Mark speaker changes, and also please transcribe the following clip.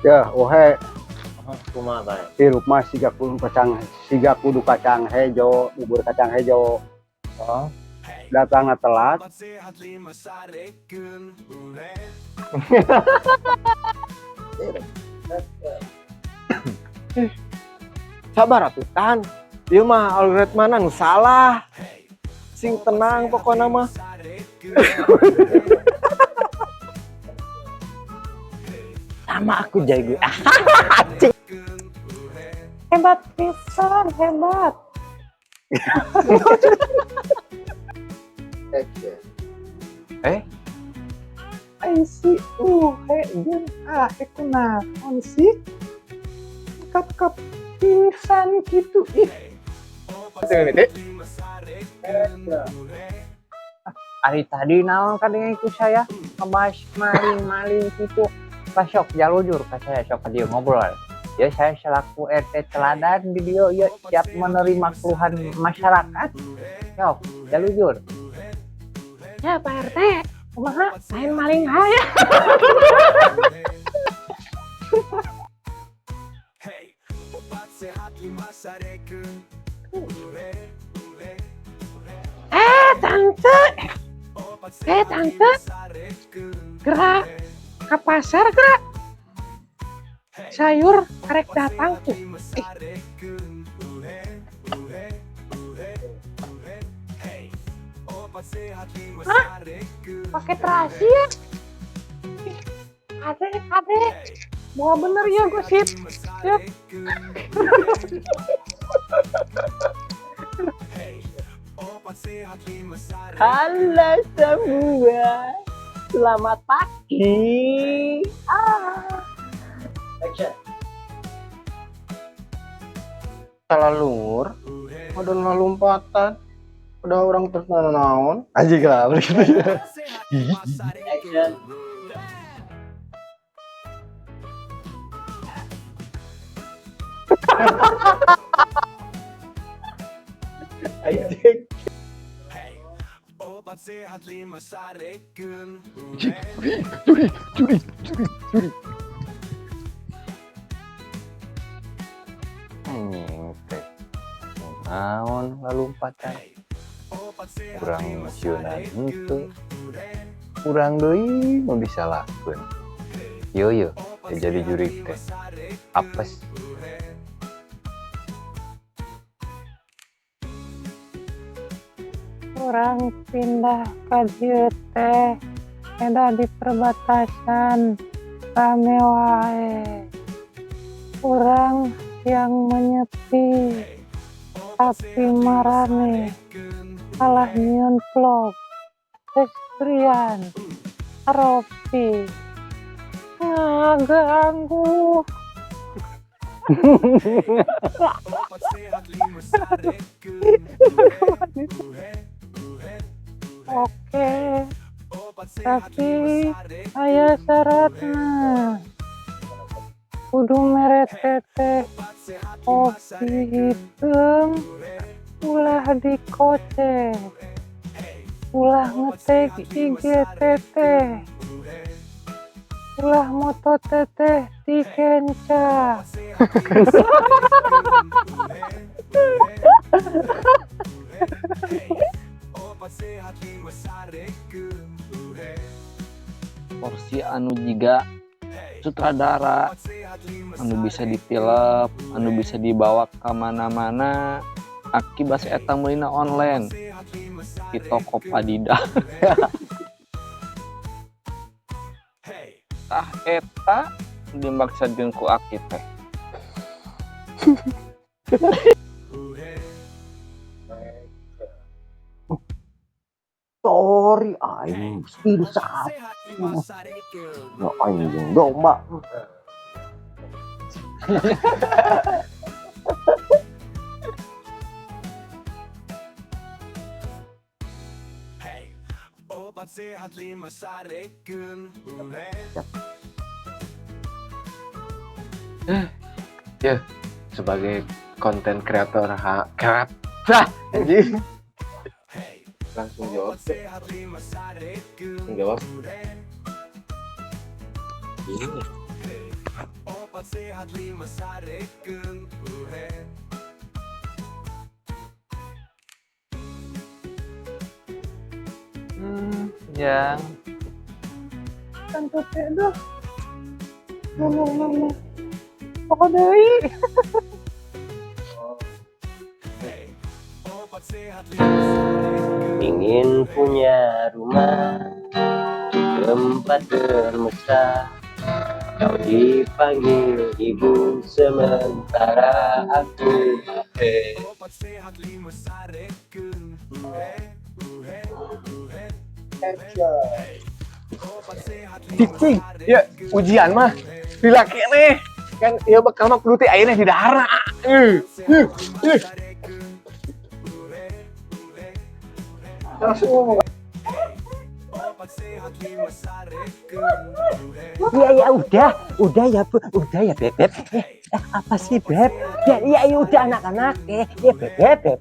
Speaker 1: Ya, ohe
Speaker 2: Kumaha bae?
Speaker 1: hirup mah siga kudu kacang hejo, bubur kacang hejo.
Speaker 2: Oh.
Speaker 1: Datangna telat.
Speaker 2: Sabar atuh tahan. Ieu mah algoritma nu salah. Sing tenang pokona mah. Sama aku jago.
Speaker 3: Hebat pisan, hebat. Ai si jeung itu naon sih? Kap pisan gitu ih. Hari tadi naon kadang ikut saya ngebahas maling gitu. Pas sok jalujur ka saya sok ka dieu ngobrol. Ya saya selaku RT teladan di dieu ya siap menerima keluhan masyarakat. Sok jalujur. Ya Pak RT, kumaha lain maling haya. Tante, gerak ke pasar gerak. Sayur karek datang tuh. Hah? Paket rahasia? Kade. Buah bener ya gosip. Yuk. Halo semua, selamat pagi.
Speaker 2: Salah lur. Ada lompatan. Udah orang terus naon. Anjing lah begitu ya.
Speaker 4: Action.
Speaker 2: Anjing. Curi. Naon lalumpatan. Kurang sieunan henteu. Kurang deui nu bisa lakukeun. Yo, jadi jurig teh. Apes.
Speaker 3: Orang pindah ke dieu teh eda di perbatasan rame wae. Orang yang menyepi tapi marane kalah nyieun vlog. Pestrian Ropi ngaganggu. Oke, tapi aya syaratna. Kudu mere teteh kopi hitam, ulah dikocek, ulah ngetek IG teteh, ulah moto teteh dikenca.
Speaker 5: Porsi anu jiga sutradara anu bisa ditilep, anu bisa dibawa ke mana-mana akibat eta meulina online di Tokopedia. Tah eta dimaksudkeun ku aki teh.
Speaker 2: Sorry aing insaf. Ya anjing domba. Ya, sebagai konten kreator anjing. langsung jawab tuh. Jawab. Ini.
Speaker 3: Yang kan tete dah. Nung. Pokok deui.
Speaker 4: Ingin punya rumah tempat bermesra, kau dipanggil ibu sementara aku
Speaker 2: Cicing, ya ujian mah dilaki nih kan ya bakal mah kudu teh ayeuna di dahar. Langsung ngomong.
Speaker 4: Ya udah ya Bu, udah ya Bebek. Apa sih Beb? Ya udah anak-anak ya Bebek.